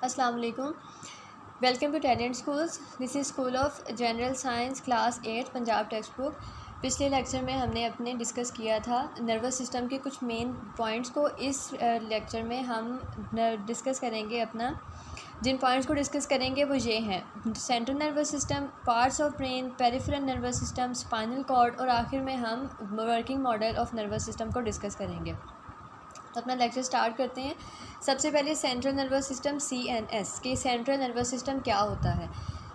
अस्सलाम वालेकुम। Welcome to talent schools. This is school of general science class 8 Punjab text book. पिछले lecture में हमने अपने डिस्कस किया था नर्वस सिस्टम के कुछ मेन पॉइंट्स को। इस लेक्चर में हम डिस्कस करेंगे अपना जिन पॉइंट्स को डिस्कस करेंगे वो ये हैं: central nervous system, parts of brain, peripheral nervous system, spinal cord और आखिर में हम working model of nervous system को डिस्कस करेंगे। तो अपना लेक्चर स्टार्ट करते हैं। सबसे पहले सेंट्रल नर्वस सिस्टम CNS के सेंट्रल नर्वस सिस्टम क्या होता है।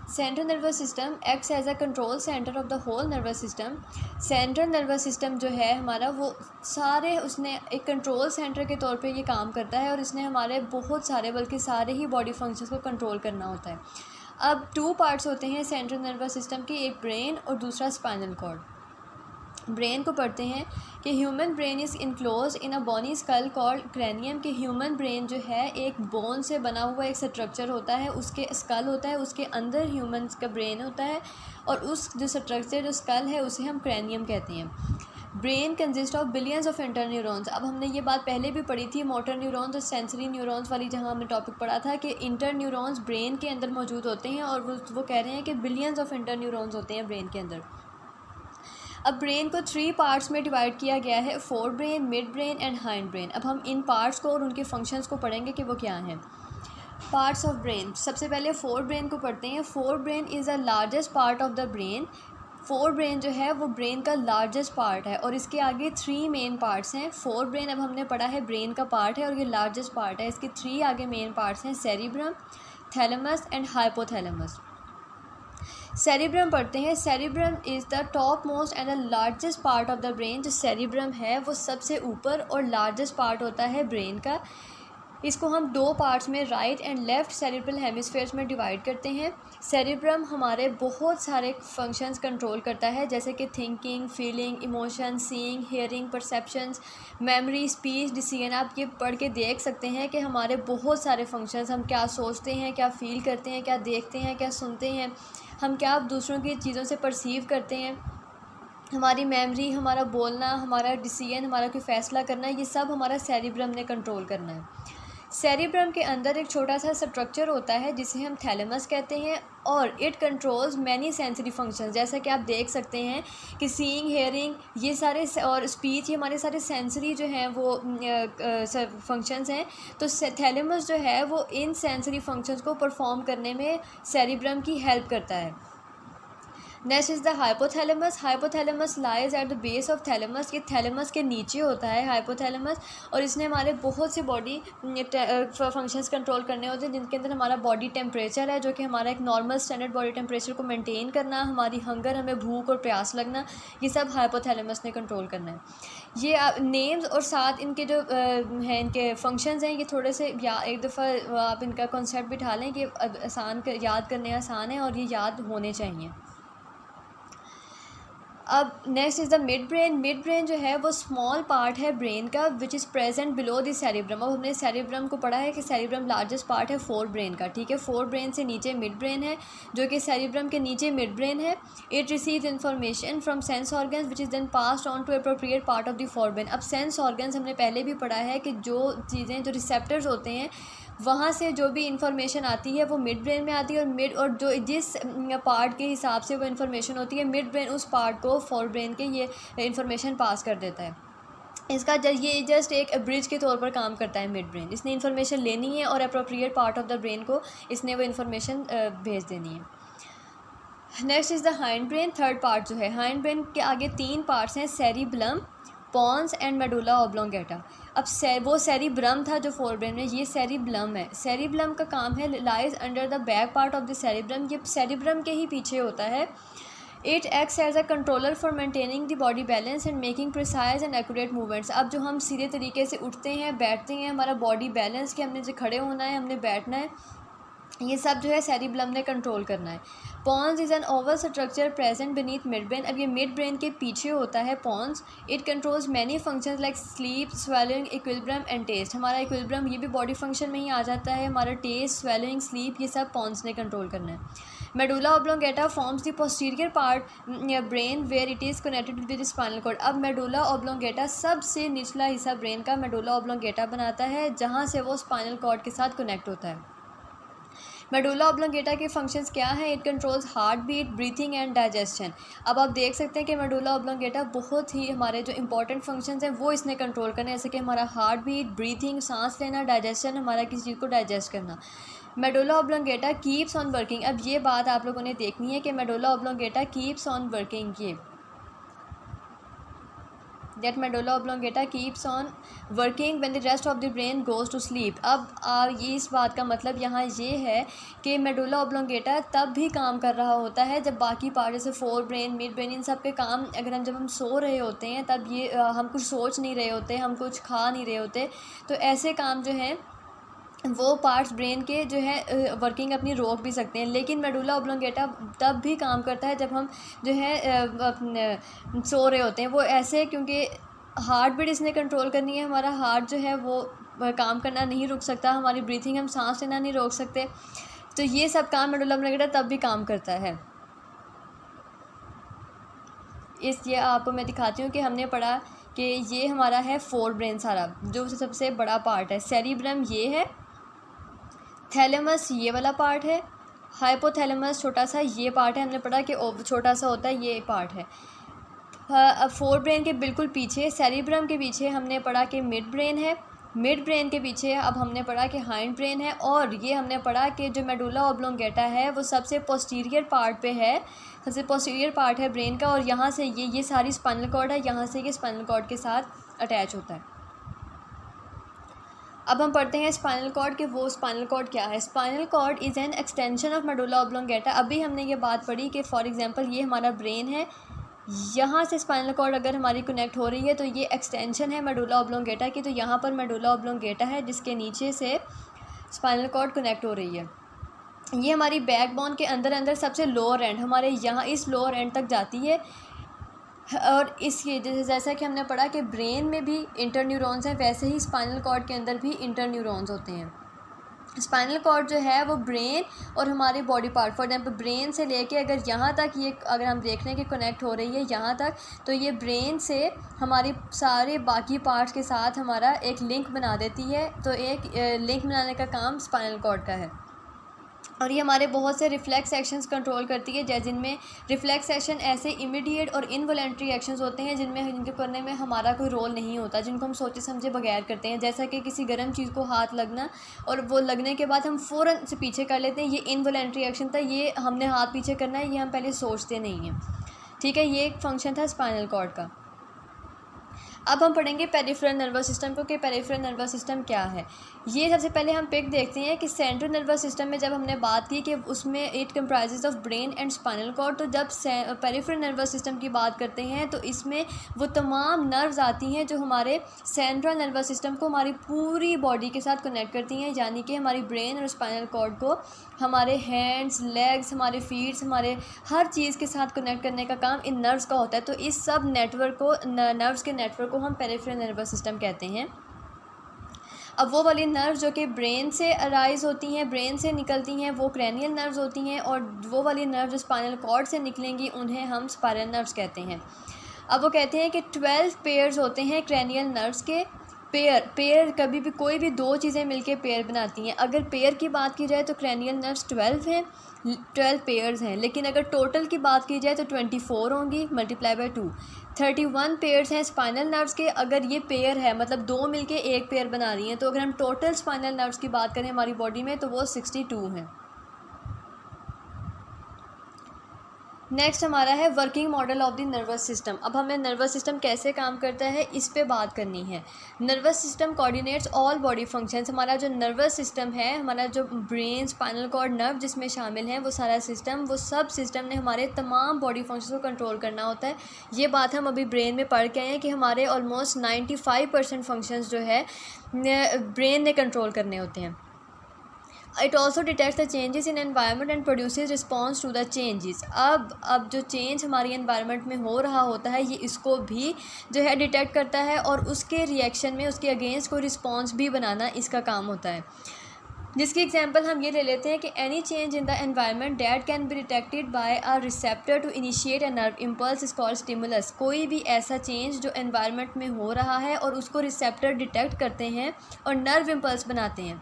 Central nervous system acts as a control center of the whole nervous system. Central nervous system जो है हमारा वो सारे उसने एक कंट्रोल सेंटर के तौर पे ये काम करता है और इसने हमारे बहुत सारे बल्कि सारे ही बॉडी फंक्शंस को कंट्रोल करना होता है। अब 2 पार्ट्स होते हैं सेंट्रल नर्वस सिस्टम के, एक ब्रेन और दूसरा स्पाइनल कॉर्ड। ब्रेन को पढ़ते हैं कि human brain is enclose in a bony skull called cranium. कि ह्यूमन ब्रेन जो है एक बोन से बना हुआ एक स्ट्रक्चर होता है, उसके स्कल होता है, उसके अंदर ह्यूमन का ब्रेन होता है और उस जो स्ट्रक्चर जो स्कल है उसे हम क्रैनियम कहते हैं। Brain consist of billions of inter neurons. अब हमने ये बात पहले भी पढ़ी थी मोटर न्यूरॉन्स और सेंसरी न्यूरॉन्स वाली, जहाँ हमने टॉपिक पढ़ा था कि इंटर न्यूरॉन्स ब्रेन के अंदर मौजूद होते हैं और वो कह रहे हैं कि बिलियंस ऑफ इंटर न्यूरॉन्स होते हैं ब्रेन के अंदर। अब ब्रेन को 3 पार्ट्स में डिवाइड किया गया है: fore brain, mid brain and hind brain. अब हम इन पार्ट्स को और उनके फंक्शंस को पढ़ेंगे कि वो क्या हैं। पार्ट्स ऑफ ब्रेन, सबसे पहले फोर ब्रेन को पढ़ते हैं। Fore brain is the largest part of the brain. Fore brain जो है वो ब्रेन का लार्जेस्ट पार्ट है और इसके आगे 3 मेन पार्ट्स हैं। फोर ब्रेन अब हमने पढ़ा है ब्रेन का पार्ट है और ये लार्जेस्ट पार्ट है। इसके 3 आगे मेन पार्ट्स हैं: cerebrum, thalamus and hypothalamus. Cerebrum पढ़ते हैं। Cerebrum is the top most and the largest part of the brain. जो सेरिब्रम है वो सबसे ऊपर और लार्जेस्ट पार्ट होता है ब्रेन का। इसको हम 2 पार्ट्स में, right and left cerebral hemispheres में डिवाइड करते हैं। सेरिब्रम हमारे बहुत सारे फंक्शंस कंट्रोल करता है, जैसे कि thinking, feeling, emotion, seeing, hearing, perceptions, memory, speech, decision. आप ये पढ़ के देख सकते हैं कि हमारे बहुत सारे फंक्शंस, हम क्या सोचते हैं, क्या फ़ील करते हैं, क्या देखते हैं, क्या सुनते हैं, हम क्या दूसरों की चीज़ों से परसीव करते हैं, हमारी मेमोरी, हमारा बोलना, हमारा डिसीजन, हमारा कोई फ़ैसला करना, ये सब हमारा सेरिब्रम ने कंट्रोल करना है। सेरिब्रम के अंदर एक छोटा सा स्ट्रक्चर होता है जिसे हम थैलेमस कहते हैं और it controls many sensory functions. जैसा कि आप देख सकते हैं कि सीइंग, हेयरिंग, ये सारे और स्पीच, ये हमारे सारे सेंसरी जो हैं वो फंक्शंस हैं। तो थैलेमस जो है वो इन सेंसरी फंक्शंस को परफॉर्म करने में सेरिब्रम की हेल्प करता है। Next is the hypothalamus. Hypothalamus lies at the base of thalamus. ये थैलेमस के नीचे होता है हाइपोथैलेमस और इसने हमारे बहुत से बॉडी फंक्शंस कंट्रोल करने होते हैं, जिनके अंदर हमारा बॉडी टेम्परेचर है, जो कि हमारा एक नॉर्मल स्टैंडर्ड बॉडी टेम्परेचर को मेंटेन करना, हमारी हंगर, हमें भूख और प्यास लगना, ये सब हाइपोथैलेमस ने कंट्रोल करना है। ये नेम्स और साथ इनके जो हैं इनके फंक्शंस हैं, ये थोड़े से एक दफ़ा आप इनका कॉन्सेप्ट बिठा लें कि याद करने आसान है और ये याद होने चाहिए। अब next is the mid brain. Mid brain जो है वो स्मॉल पार्ट है ब्रेन का which is present below the cerebrum. अब हमने सेरिब्रम को पढ़ा है कि सेरिब्रम लार्जेस्ट पार्ट है फोर ब्रेन का, ठीक है। फोर ब्रेन से नीचे मिड ब्रेन है, जो कि सेरिब्रम के नीचे मिड ब्रेन है। It receives information from sense organs which is then passed on to appropriate part of the forebrain. अब सेंस ऑर्गन्स हमने पहले भी पढ़ा है कि जो चीज़ें, जो रिसेप्टर्स होते हैं, वहाँ से जो भी इंफॉर्मेशन आती है वो मिड ब्रेन में आती है और जो जिस पार्ट के हिसाब से वो इन्फॉर्मेशन होती है, मिड ब्रेन उस पार्ट को फोर ब्रेन के ये इन्फॉर्मेशन पास कर देता है। इसका ये जस्ट एक ब्रिज के तौर पर काम करता है मिड ब्रेन। इसने इन्फॉर्मेशन लेनी है और appropriate part of the brain को इसने वो इन्फॉर्मेशन भेज देनी है। Next is the hindbrain. Third part जो है हाइंड ब्रेन के आगे 3 पार्ट्स हैं: cerebellum, pons and medulla oblongata. अब वो सेरिब्रम था जो फोर ब्रेन में, ये सेरिबलम है। सेरिबलम का काम है lies under the back part of the cerebrum. ये सेरिब्रम के ही पीछे होता है। It acts as a controller for maintaining the body balance and making precise and accurate movements. अब जो हम सीधे तरीके से उठते हैं, बैठते हैं, हमारा बॉडी बैलेंस, कि हमने जो खड़े होना है, हमने बैठना है, ये सब जो है सेरिबलम ने कंट्रोल करना है। Pons is an oval structure present beneath mid brain. अब ये मिड ब्रेन के पीछे होता है pons. It controls many functions like sleep, swelling, equilibrium and taste. हमारा इक्विलिब्रियम ये भी बॉडी फंक्शन में ही आ जाता है। हमारा टेस्ट, स्वेलिंग, स्लीप, ये सब पॉन्स ने कंट्रोल करना है। Medulla oblongata forms the posterior part brain where it is connected with spinal cord. अब मेडुला ऑब्लोंगेटा सबसे निचला हिस्सा ब्रेन का मेडुला ऑब्लोंगेटा बनाता है, जहाँ से वो स्पाइनल कॉर्ड के साथ कनेक्ट होता है। मेडुला ऑब्लोंगेटा के फंक्शंस क्या हैं? It controls heart beat, breathing and digestion. अब आप देख सकते हैं कि मेडुला ऑब्लोंगेटा बहुत ही हमारे जो इंपॉर्टेंट फंक्शंस हैं वो इसने कंट्रोल करने, जैसे कि हमारा हार्ट बीट, ब्रीथिंग, सांस लेना, डाइजेशन, हमारा किसी चीज़ को डाइजेस्ट करना। Medulla oblongata keeps on working. अब ये बात आप लोगों ने देखनी है कि medulla oblongata keeps on working, ये that medulla oblongata keeps on working when the rest of the brain goes to sleep। अब ये इस बात का मतलब यहाँ ये है कि मेडुला ऑब्लोंगेटा तब भी काम कर रहा होता है जब बाकी पार्ट जैसे फोर ब्रेन, मिड ब्रेन, इन सब के काम अगर जब हम सो रहे होते हैं तब ये हम कुछ सोच नहीं रहे होते, हम कुछ खा नहीं रहे होते, तो ऐसे काम जो हैं वो पार्ट्स ब्रेन के जो है वर्किंग अपनी रोक भी सकते हैं। लेकिन मेडुला ऑब्लोंगेटा तब भी काम करता है जब हम जो है सो रहे होते हैं। वो ऐसे क्योंकि हार्ट बीट इसने कंट्रोल करनी है, हमारा हार्ट जो है वो काम करना नहीं रुक सकता, हमारी ब्रीथिंग, हम सांस लेना नहीं रोक सकते, तो ये सब काम मेडुला ऑब्लोंगेटा तब भी काम करता है। इसलिए आपको मैं दिखाती हूँ कि हमने पढ़ा कि ये हमारा है फोर ब्रेन सारा, जो सबसे बड़ा पार्ट है। सेरिब्रम ये है, थैलेमस ये वाला पार्ट है, हाइपोथैलेमस छोटा सा ये पार्ट है, हमने पढ़ा कि छोटा सा होता है, ये पार्ट है। अब फोर ब्रेन के बिल्कुल पीछे, सेरिब्रम के पीछे हमने पढ़ा कि मिड ब्रेन है, मिड ब्रेन के पीछे अब हमने पढ़ा कि हाइंड ब्रेन है, और ये हमने पढ़ा कि जो मेडुला ऑब्लोंगेटा है वो सबसे पोस्टीरियर पार्ट पे है, सबसे पोस्टीरियर पार्ट है ब्रेन का, और यहाँ से ये सारी स्पाइनल कॉर्ड है, यहाँ से ये स्पाइनल कॉर्ड के साथ अटैच होता है। अब हम पढ़ते हैं स्पाइनल कॉर्ड के वो स्पाइनल कॉर्ड क्या है। Spinal cord is an extension of medulla oblongata. अभी हमने ये बात पढ़ी कि फॉर एग्जांपल ये हमारा ब्रेन है, यहाँ से स्पाइनल कॉर्ड अगर हमारी कनेक्ट हो रही है तो ये एक्सटेंशन है मेडुला ऑब्लोंगेटा की, तो यहाँ पर मेडुला ऑब्लोंगेटा है जिसके नीचे से स्पाइनल कॉर्ड कनेक्ट हो रही है। ये हमारी बैकबोन के अंदर अंदर सबसे लोअर एंड, हमारे यहाँ इस लोअर एंड तक जाती है, और इसके जैसा कि हमने पढ़ा कि ब्रेन में भी इंटर न्यूरॉन्स हैं, वैसे ही स्पाइनल कॉर्ड के अंदर भी इंटर न्यूरॉन्स होते हैं। स्पाइनल कॉर्ड जो है वो ब्रेन और हमारे body part, for example brain से लेके अगर यहाँ तक ये अगर हम देख रहे हैं कि कनेक्ट हो रही है यहाँ तक, तो ये ब्रेन से हमारी सारे बाकी पार्ट्स के साथ हमारा एक लिंक बना देती है, तो एक लिंक बनाने का काम स्पाइनल कॉर्ड का है। और ये हमारे बहुत से रिफ्लेक्स एक्शंस कंट्रोल करती है, जैसे जिनमें रिफ्लेक्स एक्शन ऐसे इमीडिएट और इनवॉलेंट्री एक्शंस होते हैं जिनके करने में हमारा कोई रोल नहीं होता, जिनको हम सोचे समझे बगैर करते हैं, जैसा कि किसी गर्म चीज़ को हाथ लगना और वो लगने के बाद हम फ़ौरन से पीछे कर लेते हैं, ये इनवॉलेंट्री एक्शन था, ये हमने हाथ पीछे करना है, ये हम पहले सोचते नहीं हैं। ठीक है, ये एक फंक्शन था स्पाइनल कॉर्ड का। अब हम पढ़ेंगे पेरिफेरल नर्वस सिस्टम को कि पेरिफेरल नर्वस सिस्टम क्या है। ये सबसे पहले हम पिक देखते हैं कि सेंट्रल नर्वस सिस्टम में जब हमने बात की कि उसमें it comprises of brain and spinal cord, तो जब पेरिफेरल नर्वस सिस्टम की बात करते हैं तो इसमें वो तमाम नर्व्स आती हैं जो हमारे सेंट्रल नर्वस सिस्टम को हमारी पूरी बॉडी के साथ कनेक्ट करती हैं, यानी कि हमारी ब्रेन और स्पाइनल कॉर्ड को हमारे हैंड्स, लेग्स, हमारे फीट्स, हमारे हर चीज़ के साथ कनेक्ट करने का काम इन नर्व्स का होता है। तो इस सब नेटवर्क को, नर्व्स के नेटवर्क को हम पेरिफेरल नर्वस सिस्टम कहते हैं। अब वो वाली नर्व्स जो कि ब्रेन से अराइज होती हैं, ब्रेन से निकलती हैं, वो क्रैनियल नर्व्स होती हैं, और वो वाली नर्व जो स्पाइनल कॉर्ड से निकलेंगी उन्हें हम स्पाइरल नर्व्स कहते हैं। अब वो कहते हैं कि 12 पेयर्स होते हैं क्रैनियल नर्व्स के। पेयर कभी भी कोई भी दो चीज़ें मिलके पेयर बनाती हैं। अगर पेयर की बात की जाए तो क्रैनियल नर्व्स 12 हैं, 12 पेयर्स हैं, लेकिन अगर टोटल की बात की जाए तो 24 होंगी मल्टीप्लाई बाय 2, 31 पेयर्स हैं स्पाइनल नर्व्स के। अगर ये पेयर है मतलब दो मिलके एक पेयर बना रही हैं, तो अगर हम टोटल स्पाइनल नर्व्स की बात करें हमारी बॉडी में तो वो 62 हैं। नेक्स्ट हमारा है working model of the nervous system. अब हमें नर्वस सिस्टम कैसे काम करता है इस पे बात करनी है। Nervous system coordinates all body functions. हमारा जो नर्वस सिस्टम है, हमारा जो ब्रेन, स्पाइनल कॉर्ड, नर्व जिसमें शामिल हैं, वो सारा सिस्टम, वो सब सिस्टम ने हमारे तमाम बॉडी फंक्शंस को कंट्रोल करना होता है। ये बात हम अभी ब्रेन में पढ़ के आए हैं कि हमारे ऑलमोस्ट 95% फंक्शंस जो है ब्रेन ने कंट्रोल करने होते हैं। It also detects the changes in environment and produces response to the changes. अब जो चेंज हमारी एनवायरनमेंट में हो रहा होता है ये इसको भी जो है डिटेक्ट करता है, और उसके रिएक्शन में उसके अगेंस्ट कोई रिस्पॉन्स भी बनाना इसका काम होता है। जिसकी एग्जांपल हम ये ले लेते हैं कि any change in the environment that can be detected by a receptor to initiate a nerve impulse is called stimulus. कोई भी ऐसा चेंज जो एनवायरनमेंट में हो रहा है और उसको रिसेप्टर डिटेक्ट करते हैं और नर्व इम्पल्स बनाते हैं,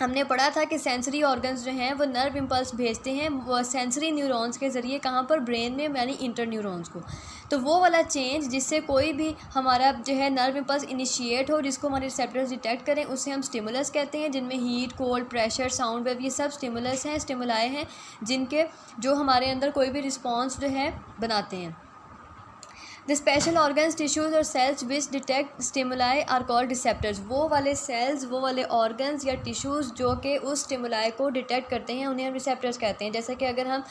हमने पढ़ा था कि सेंसरी ऑर्गन्स जो हैं वो नर्व इम्पल्स भेजते हैं वो सेंसरी न्यूरॉन्स के ज़रिए कहाँ पर, ब्रेन में, यानी इंटर न्यूरॉन्स को। तो वो वाला चेंज जिससे कोई भी हमारा जो है नर्व इम्पल्स इनिशिएट हो, जिसको हमारे रिसेप्टर्स डिटेक्ट करें, उसे हम स्टिमुलस कहते हैं, जिनमें heat, cold, pressure, sound wave, ये सब स्टिमुलस हैं, स्टिमुलाई हैं, जिनके जो हमारे अंदर कोई भी रिस्पॉन्स जो है बनाते हैं। द स्पेशल ऑर्गन्स, टिश्यूज़ और cells which detect stimuli are called receptors. वो वाले सेल्स, वो वाले ऑर्गन्स या टिश्यूज़ जो कि उस स्टिमुलाई को डिटेक्ट करते हैं, उन्हें हम रिसेप्टर्स कहते हैं। जैसे कि अगर हम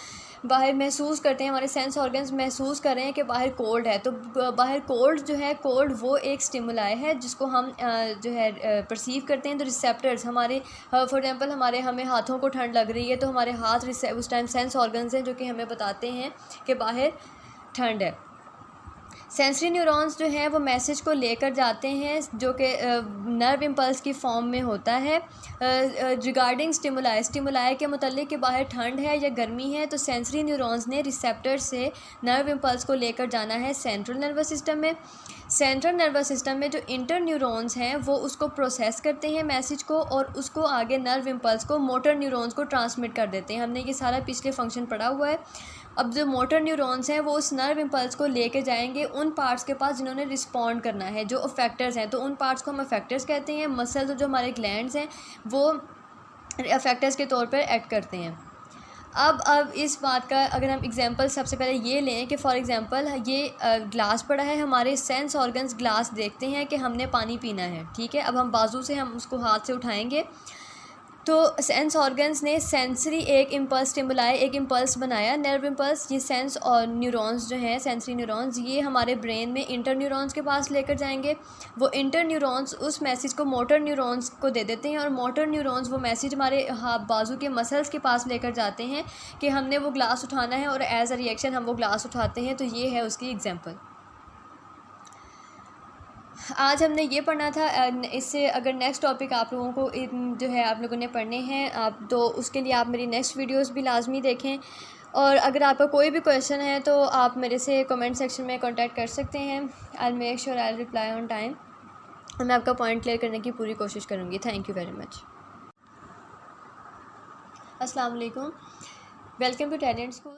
बाहर महसूस करते हैं, हमारे सेंस ऑर्गन्स महसूस कर रहे हैं कि बाहर कोल्ड है, तो बाहर कोल्ड जो है, कोल्ड वो एक स्टिमुलाई है जिसको हम जो है परसीव करते हैं। तो रिसेप्टर्स हमारे फॉर एग्जांपल हमें हाथों को ठंड लग रही है, तो हमारे हाथ उस टाइम सेंस ऑर्गन्स हैं जो कि हमें बताते हैं कि बाहर ठंड है। सेंसरी न्यूरॉन्स जो हैं वो मैसेज को लेकर जाते हैं जो कि नर्व इम्पल्स की फॉर्म में होता है रिगार्डिंग स्टिमुलाई के मुतालिक कि बाहर ठंड है या गर्मी है। तो सेंसरी न्यूरॉन्स ने रिसेप्टर से नर्व इम्पल्स को लेकर जाना है सेंट्रल नर्वस सिस्टम में। सेंट्रल नर्वस सिस्टम में जो इंटर न्यूरॉन्स हैं वो उसको प्रोसेस करते हैं मैसेज को, और उसको आगे नर्व इम्पल्स को मोटर न्यूरॉन्स को ट्रांसमिट कर देते हैं। हमने ये सारा पिछले फंक्शन पढ़ा हुआ है। अब जो मोटर न्यूरॉन्स हैं वो उस नर्व इम्पल्स को लेके जाएंगे उन पार्ट्स के पास जिन्होंने रिस्पॉन्ड करना है, जो अफेक्टर्स हैं, तो उन पार्ट्स को हम अफेक्टर्स कहते हैं। मसल्स जो हमारे ग्लैंड्स हैं वो अफेक्टर्स के तौर पर एक्ट करते हैं। अब इस बात का अगर हम एग्जांपल सबसे पहले ये लें कि फॉर एग्जांपल ये ग्लास पड़ा है, हमारे सेंस ऑर्गन्स ग्लास देखते हैं कि हमने पानी पीना है, ठीक है। अब हम बाजू से हम उसको हाथ से उठाएंगे, तो सेंस ऑर्गन्स ने सेंसरी एक इम्पल्स स्टिमुलाई, एक इम्पल्स बनाया, नर्व इम्पल्स। ये सेंस और न्यूरॉन्स जो हैं, सेंसरी न्यूरॉन्स, ये हमारे ब्रेन में इंटर न्यूरॉन्स के पास लेकर जाएंगे। वो इंटर न्यूरॉन्स उस मैसेज को मोटर न्यूरॉन्स को दे देते हैं, और मोटर न्यूरॉन्स वो मैसेज हमारे बाजू के मसल्स के पास लेकर जाते हैं कि हमने वो ग्लास उठाना है, और एज अ रिएक्शन हम वो ग्लास उठाते हैं। तो ये है उसकी एग्जाम्पल। आज हमने ये पढ़ना था। इससे अगर नेक्स्ट टॉपिक आप लोगों को जो है आप लोगों ने पढ़ने हैं आप, तो उसके लिए आप मेरी नेक्स्ट वीडियोस भी लाजमी देखें। और अगर आपका कोई भी क्वेश्चन है तो आप मेरे से कमेंट सेक्शन में कांटेक्ट कर सकते हैं। I will make sure I will reply on time, और मैं आपका पॉइंट क्लियर करने की पूरी कोशिश करूँगी। Thank you very much. अस्सलाम वालेकुम, वेलकम टू टैलेंट स्कूल।